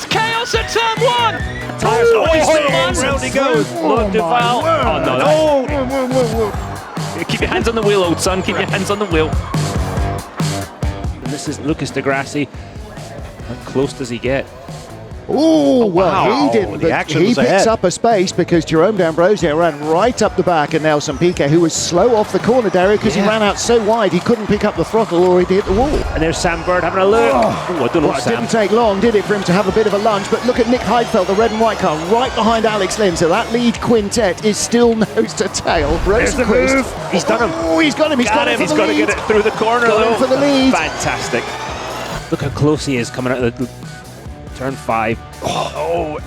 It's chaos at turn 1. Tires Round he goes. Look, Duval. Oh no! Keep your hands on the wheel, old son. Keep your hands on the wheel. And this is Lucas Di Grassi. How close does he get? Oh, well, wow. he didn't, The but action he was picks ahead. up a space because Jerome D'Ambrosio ran right up the back of Nelson Piquet, who was slow off the corner, Dario, because he ran out so wide he couldn't pick up the throttle or he'd hit the wall. And there's Sam Bird having a look. Oh, I don't know Well, if it Sam. didn't take long, did it, for him to have a bit of a lunge, but look at Nick Heidfeld, the red and white car, right behind Alex Lynn, so that lead quintet is still nose to tail. There's the move. He's done him. Oh, he's got him, he's got him for He's the got to lead. get it through the corner, Got though. him for the lead. Fantastic. Look how close he is coming out of the turn 5. Oh,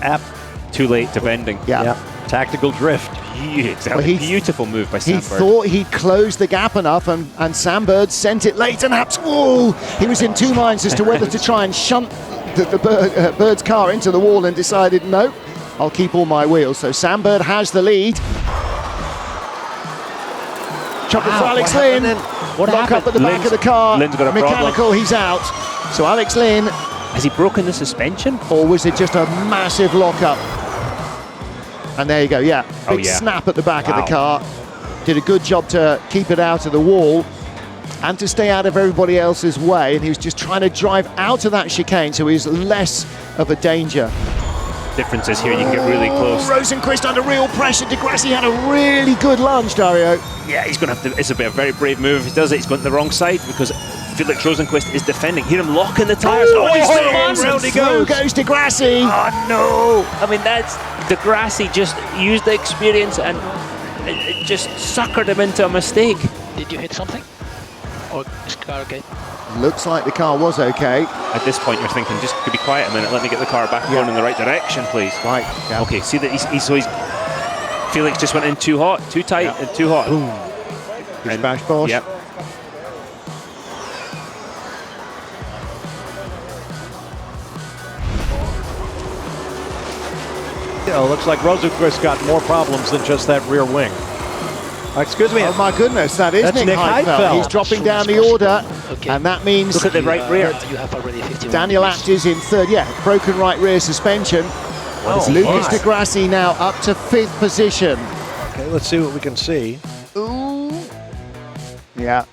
Too late to bending. Yeah. Tactical drift. Exactly. Well, Beautiful move by Sam He Bird. thought he'd closed the gap enough, and Sam Bird sent it late, and he was in two minds as to whether to try and shunt the Bird's car into the wall, and decided, no, I'll keep all my wheels. So Sam Bird has the lead. Chopper for Alex Lynn. What Lock up happened? at the back of the car. Lynn's got a Mechanical, problem. he's out. So Alex Lynn, Has he broken the suspension? or was it just a massive lock-up? And there you go, yeah. Oh, Big yeah. snap at the back of Wow. the car. Did a good job to keep it out of the wall and to stay out of everybody else's way. And he was just trying to drive out of that chicane, so he's less of a danger. Difference is here, you can get really close. Rosenquist under real pressure. Di Grassi had a really good lunge, Dario. Yeah, he's going to have to. It's a very brave move if he does it. He's going to the wrong side because Felix Rosenquist is defending. Hear him locking the tyres. He's still in, on. round he goes Di Grassi. Oh no! I mean, that's Di Grassi just used the experience and it just suckered him into a mistake. Did you hit something? Or is car okay? Looks like the car was okay. At this point, you're thinking, just be quiet a minute. Let me get the car back going in the right direction, please. Right. Yeah. Okay. See that he's Felix just went in too hot, too tight, and too hot. Bish bash bosh. Yep. Looks like Rosenquist got more problems than just that rear wing. Excuse me. Oh my goodness, that is That's Nick Heidfeld. He's dropping down the order, Okay. and that means Look at the right rear. You have already 51 Daniel minutes. Abt is in third. Yeah, broken right rear suspension. Oh, Lucas my. Di Grassi now up to 5th position. Okay, let's see what we can see. Ooh. Yeah.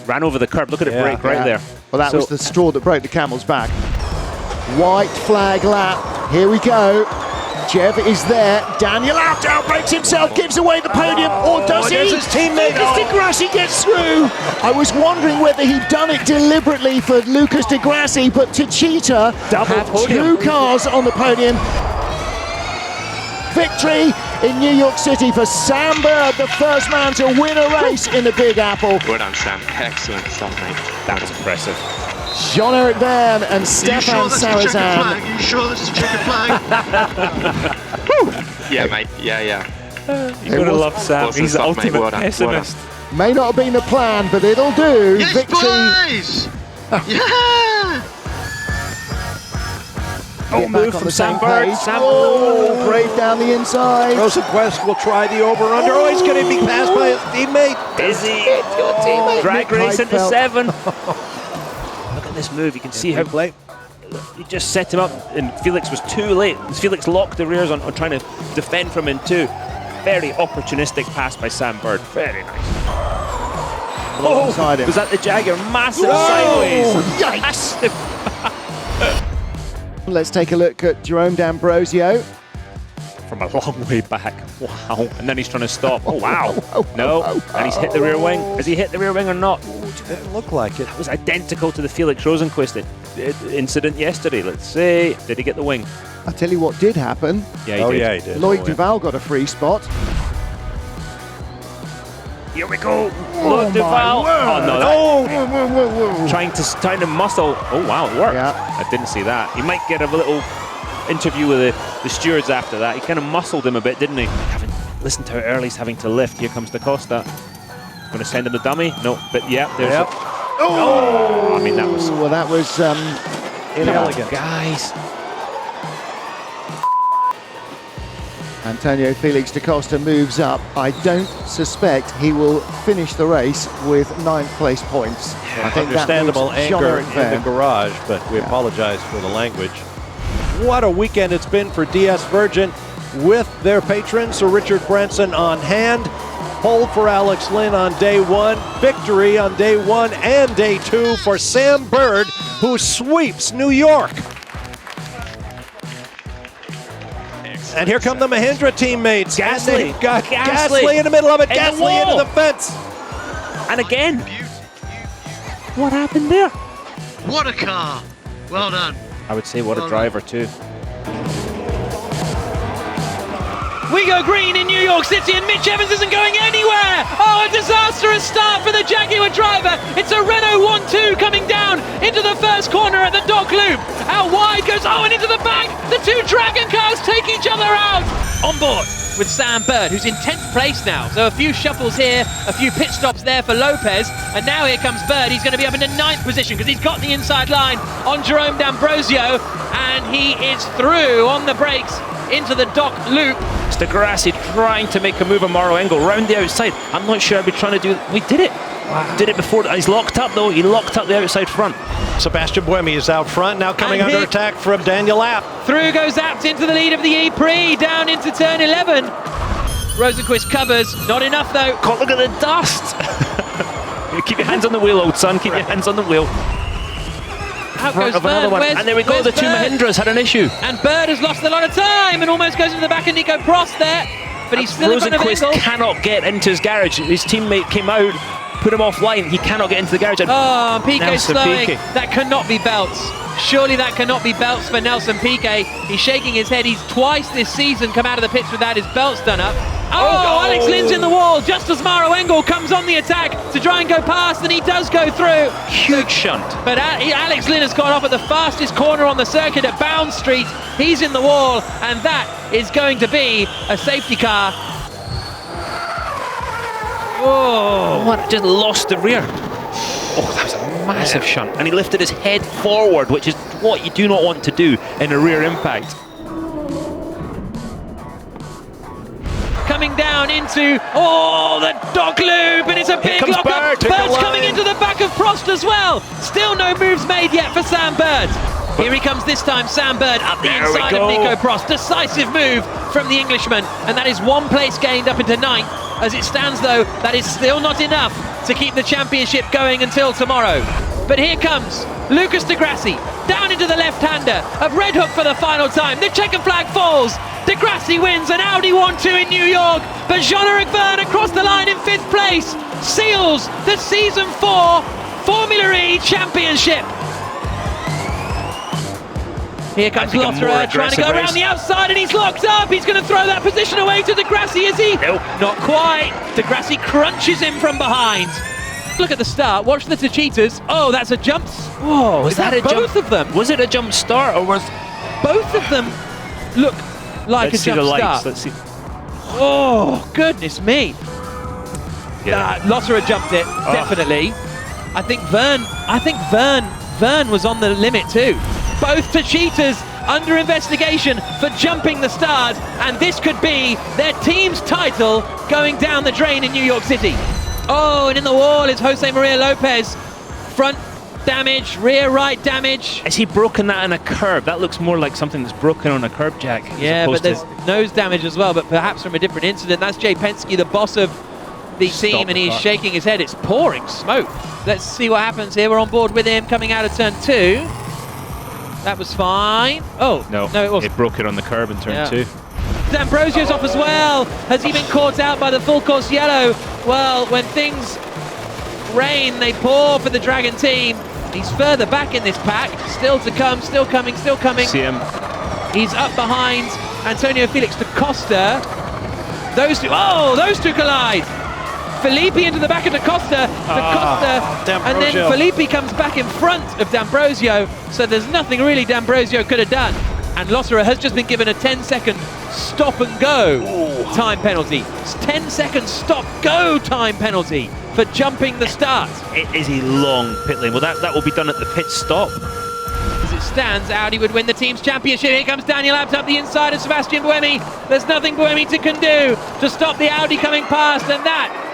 Ran over the curb. Look at it Yeah. break right there. Well, that So- was the straw that broke the camel's back. White flag lap. Here we go. Jev is there. Daniel Abt outbreaks himself, gives away the podium, or does he? there's his teammate. Lucas Di Grassi gets through. I was wondering whether he'd done it deliberately for Lucas Di Grassi, but Techeetah Double have podium. 2 cars on the podium. Victory in New York City for Sam Bird, the first man to win a race in the Big Apple. Well done, Sam. Excellent stuff, mate. That was impressive. Jean-Eric Verne and Stefan Sarazan. You sure this is a checkered flag? Yeah, mate. Yeah. You gotta love Sam. Awesome He's the stuff, mate. ultimate Well done. pessimist. May not have been the plan, but it'll do. Yes, Victory. boys! Yeah! Oh, Back move on from the Sam same Bird. page. Sam. Oh, brave down the inside. Rosenquist will try the over-under. Oh, he's going to be passed by his teammate. Is he? Your teammate, Drag Nick race into Heidfeld. 7. Look at this move. You can see how Play. he just set him up, and Felix was too late. Felix locked the rears on trying to defend from in 2. Very opportunistic pass by Sam Bird. Very nice. Alongside him. Was that the Jagger? Massive Whoa! sideways. Yikes. Massive. Let's take a look at Jerome D'Ambrosio. From a long way back. Wow. And then he's trying to stop. Oh, wow. No. And he's hit the rear wing. Has he hit the rear wing or not? Didn't look like it. That was identical to the Felix Rosenquist incident yesterday. Let's see. Did he get the wing? I'll tell you what did happen. Yeah, he Oh, did. yeah, he did. Lloyd Duval got a free spot. Here we go. Oh, Look, my Duval. word. Oh, no. Whoa. Trying to muscle. Oh, wow, it worked. Yeah. I didn't see that. He might get a little interview with the stewards after that. He kind of muscled him a bit, didn't he? Listen to how early he's having to lift. Here comes Da Costa. Going to send him the dummy? No, but yeah, there's Yep. Oh, I mean, that was Well, that was Inelegant. guys. Antonio Felix da Costa moves up. I don't suspect he will finish the race with 9th place points. I think Understandable that moves anger Jean-Eric in the Verne. garage, but we apologize for the language. what a weekend it's been for DS Virgin with their patron, Sir Richard Branson, on hand. Pole for Alex Lynn on day 1, victory on day 1 and day 2 for Sam Bird, who sweeps New York. And here come the Mahindra teammates. Gasly. Got Gasly in the middle of it. In the Gasly into wall. the fence. And again. What happened there? What a car. Well done. I would say what a driver too. We go green in New York City and Mitch Evans isn't going anywhere. Oh, a disastrous start for the Jaguar driver. It's a Renault 1-2 coming down into the first corner at the dock loop. Out wide goes Owen into the back. The two Dragon cars take each other out. On board with Sam Bird, who's in 10th place now. So a few shuffles here, a few pit stops there for Lopez. And now here comes Bird. He's going to be up into 9th position because he's got the inside line on Jerome D'Ambrosio. And he is through on the brakes into the dock loop. Degrassi trying to make a move on Maro Engel round the outside. I'm not sure I'd be trying to do. We did it. Wow. Did it before. He's locked up though. He locked up the outside front. Sebastian Buemi is out front, now coming And under attack from Daniel Abt. Through goes Abt into the lead of the E-Prix, down into turn 11. Rosenquist covers, not enough though. God, look at the dust. Keep your hands on the wheel, old son. Keep your hands on the wheel. Out goes Bird. And there we go. The two Mahindras had an issue. And Bird has lost a lot of time and almost goes into the back of Nico Prost there. But he's still in front of Rosenquist Engel. cannot get into his garage. His teammate came out, put him offline. He cannot get into the garage. And Oh, Piquet Nelson slowing. Piquet. That cannot be belts. Surely that cannot be belts for Nelson Piquet. He's shaking his head. He's twice this season come out of the pits without his belts done up. Oh, Alex Lynn's in the wall just as Maro Engel comes on the attack to try and go past, and he does go through. Huge shunt. But Alex Lynn has gone off at the fastest corner on the circuit at Bound Street. He's in the wall, and that is going to be a safety car. Oh, What? Just lost the rear. Oh, that was a massive shunt. And he lifted his head forward, which is what you do not want to do in a rear impact. coming down into, the dock loop, and it's a big comes lock-up. Bird, Bird's coming into the back of Prost as well. Still no moves made yet for Sam Bird. Here he comes this time, Sam Bird, up the There we inside of go. Nico Prost. Decisive move from the Englishman, and that is 1 place gained up into 9th. As it stands, though, that is still not enough to keep the championship going until tomorrow. But here comes Lucas de Grassi, down into the left-hander of Red Hook for the final time. The checker flag falls. De Grassi wins an Audi 1-2 in New York, but Jean-Eric Verne across the line in 5th place seals the Season 4 Formula E Championship. Here comes Lotterer trying to go around the outside, and he's locked up. He's going to throw that position away to De Grassi, is he? Nope. Not quite. De Grassi crunches him from behind. Look at the start. Watch the Cheetahs. Oh, that's a jump. Whoa, was that a jump? Both of them. Was it a jump start or was... Both of them look like Let's a see jump the lights. start. Let's see. Oh, goodness me. Yeah. Lotterer jumped it, definitely. I think Verne was on the limit too. Both Cheetahs under investigation for jumping the start, and this could be their team's title going down the drain in New York City. Oh, and in the wall is Jose Maria Lopez. Front damage, rear right damage. Is he broken that in a curb? That looks more like something that's broken on a curb, Jack. Yeah, but there's nose damage as well, but perhaps from a different incident. That's Jay Penske, the boss of the team, and he's shaking his head. It's pouring smoke. Let's see what happens here. We're on board with him coming out of turn 2. That was fine. Oh, no, it wasn't. It broke it on the curb in turn 2. D'Ambrosio's off as well. Has he been caught out by the full course yellow? Well, when things rain, they pour for the Dragon team. He's further back in this pack. Still to come, still coming, still coming. See him. He's up behind Antonio Felix da Costa. Those two collide. Felipe into the back of Da Costa, and then Felipe comes back in front of D'Ambrosio, so there's nothing really D'Ambrosio could have done. And Lotterer has just been given a 10-second stop-and-go time penalty. 10-second stop-go time penalty for jumping the start. It is a long pit lane. Well, that will be done at the pit stop. As it stands, Audi would win the team's championship. Here comes Daniel Abt up the inside of Sebastian Buemi. There's nothing Buemi can do to stop the Audi coming past, and that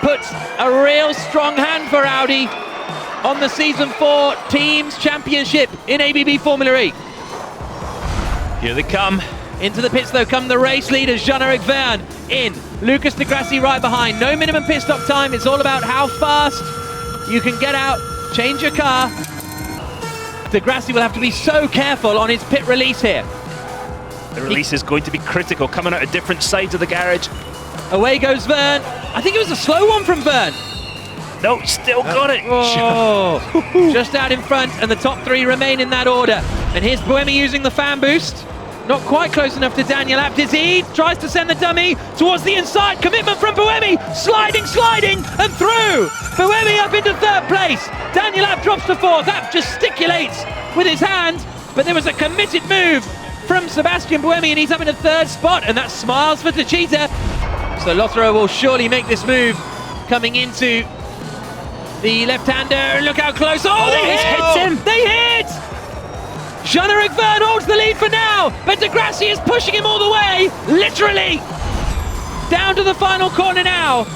puts a real strong hand for Audi on the Season 4 Teams Championship in ABB Formula E. Here they come. Into the pits though come the race leaders, Jean-Eric Verne in, Lucas de Grassi right behind. No minimum pit stop time, it's all about how fast you can get out, change your car. De Grassi will have to be so careful on his pit release here. The release is going to be critical, coming out of different sides of the garage. Away goes Verne. I think it was a slow one from Verne. No, still got it. Oh, just out in front, and the top three remain in that order. And here's Buemi using the fan boost. Not quite close enough to Daniel Abt, is he? Tries to send the dummy towards the inside. Commitment from Buemi. Sliding, and through. Buemi up into third place. Daniel Abt drops to fourth. Abt gesticulates with his hand, but there was a committed move from Sebastian Buemi, and he's up in a third spot, and that smiles for Techeetah. So Lotterer will surely make this move coming into the left-hander. Look how close. Oh, they hit him. They hit. Jean-Eric Verne holds the lead for now, but de Grassi is pushing him all the way, literally, down to the final corner now.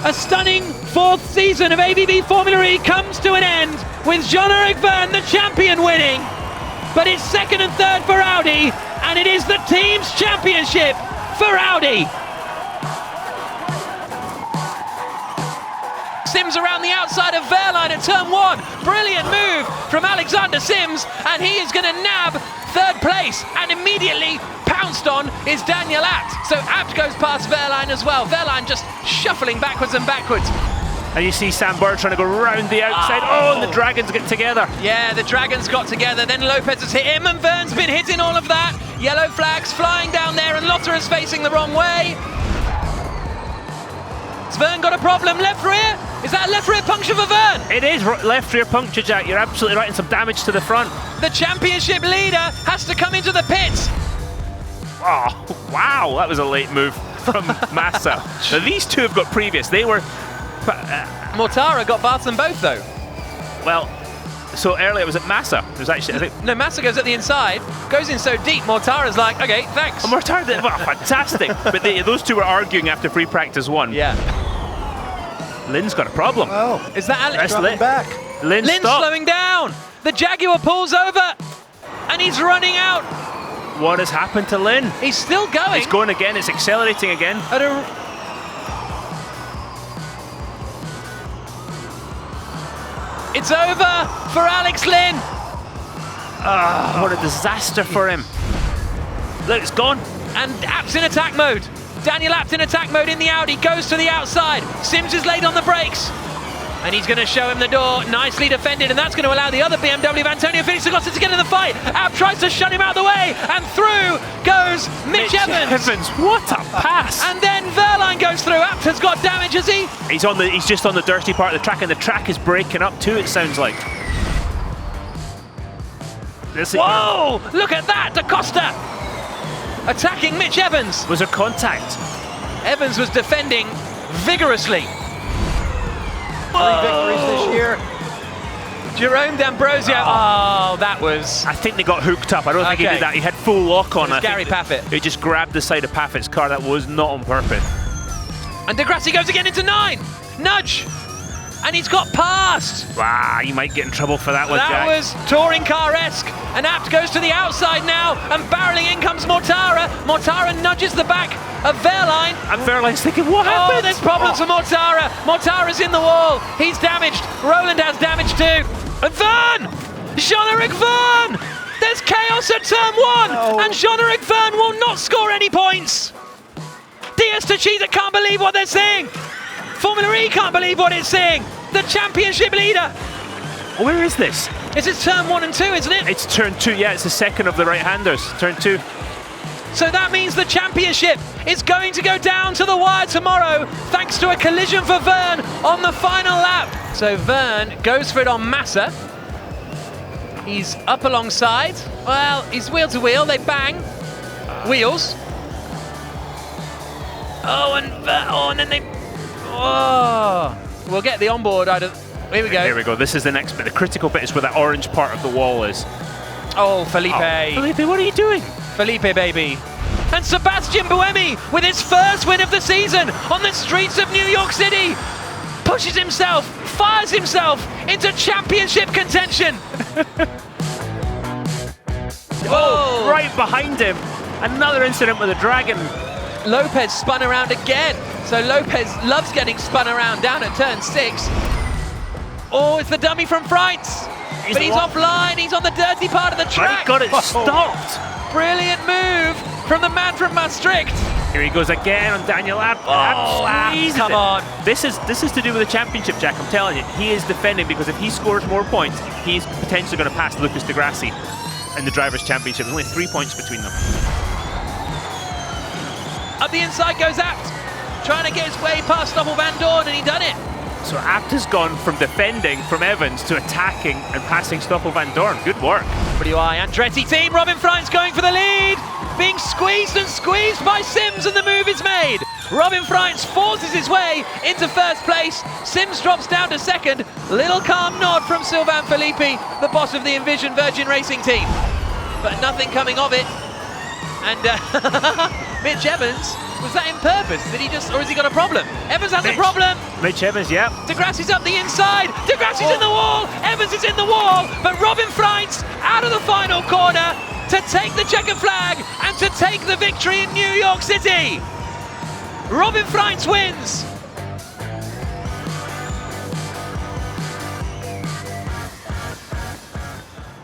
A stunning fourth season of ABB Formula E comes to an end with Jean-Eric Verne, the champion, winning. But it's second and third for Audi, and it is the team's championship for Audi. Sims around the outside of Wehrlein at turn one. Brilliant move from Alexander Sims, and he is going to nab third place, and immediately pounced on is Daniel Abt. So Abt goes past Wehrlein as well. Wehrlein just shuffling backwards and backwards. And you see Sam Bird trying to go round the outside. Oh, and the Dragons get together. Yeah, the Dragons got together. Then Lopez has hit him, and Verne's been hitting all of that. Yellow flags flying down there, and Lotterer's facing the wrong way. Has Verne got a problem? Left rear? Is that a left rear puncture for Verne? It is left rear puncture, Jack. You're absolutely right, and some damage to the front. The championship leader has to come into the pits. Oh, wow, that was a late move from Massa. Now, these two have got previous. They were... Mortara got past them both, though. Well, so earlier it was at Massa. It was actually, I think... No, Massa goes at the inside, goes in so deep, Mortara's like, okay, thanks. Oh, Mortara did, well, fantastic. But those two were arguing after free practice one. Yeah. Lynn's got a problem. Oh, is that Alex dropping back? Lynn's slowing down. The Jaguar pulls over, and he's running out. What has happened to Lynn? He's still going. He's going again. It's accelerating again. It's over for Alex Lynn. Oh, what a disaster for him. Look, it's gone. And Abt's in attack mode. Daniel Abt in attack mode in the Audi, goes to the outside. Sims is late on the brakes. And he's going to show him the door. Nicely defended, and that's going to allow the other BMW of Antonio Felix Acosta to get in the fight. Abt tries to shut him out of the way, and through goes Mitch Evans. What a pass! And then Wehrlein goes through. Abt has got damage, has he? He's just on the dirty part of the track, and the track is breaking up too, it sounds like. Whoa! Look at that! Acosta attacking Mitch Evans. Was there contact? Evans was defending vigorously. 3 victories this year. Jerome D'Ambrosio. Oh, that was... I think they got hooked up. I don't think he did that. He had full lock on. Gary Paffett. He just grabbed the side of Paffett's car. That was not on purpose. And de Grassi goes again into 9. Nudge. And he's got past. Wow, you might get in trouble for that one, Jack. That was touring car-esque. And Abt goes to the outside now, and barreling in comes Mortara. Mortara nudges the back of Wehrlein. And Wehrlein's thinking, what happened? Oh, there's problems for Mortara. Mortara's in the wall. He's damaged. Roland has damage too. And Verne! Jean-Eric Verne! There's chaos at turn 1, and Jean-Eric Verne will not score any points. DS Techeetah can't believe what they're seeing. Formula E can't believe what it's seeing. The championship leader. Where is this? This is turn 1 and 2, isn't it? It's turn 2, yeah, it's the second of the right-handers, turn 2. So that means the championship is going to go down to the wire tomorrow, thanks to a collision for Verne on the final lap. So Verne goes for it on Massa. He's up alongside. Well, he's wheel to wheel, they bang. Wheels. Oh, and then they... Oh, we'll get the onboard out of... Here we go. Here we go. This is the next bit. The critical bit is where that orange part of the wall is. Oh, Felipe. Oh, Felipe, what are you doing? Felipe, baby. And Sebastian Buemi, with his first win of the season on the streets of New York City, pushes himself, fires himself into championship contention. Oh, right behind him. Another incident with a dragon. Lopez spun around again. So Lopez loves getting spun around down at turn 6. Oh, it's the dummy from Freitz. But he's offline, he's on the dirty part of the track. He got it stopped. Brilliant move from the man from Maastricht. Here he goes again on Daniel Abt. Come on. This is to do with the championship, Jack. I'm telling you, he is defending because if he scores more points, he's potentially going to pass Lucas de Grassi in the Drivers' Championship. There's only 3 points between them. Up the inside goes Abt, trying to get his way past Stoffel Van Dorn, and he done it. So Abt has gone from defending from Evans to attacking and passing Stoffel Van Dorn. Good work. What do you eye? Andretti team, Robin Freitz going for the lead. Being squeezed and squeezed by Sims, and the move is made. Robin Freitz forces his way into first place. Sims drops down to second. Little calm nod from Sylvain Filippi, the boss of the Envision Virgin Racing team. But nothing coming of it. And Mitch Evans, was that in purpose? Did he just, or has he got a problem? Evans has a problem. Mitch Evans, yeah. De Grassi's up the inside. De Grassi's in the wall. Evans is in the wall. But Robin Freitz out of the final corner to take the checkered flag and to take the victory in New York City. Robin Freitz wins.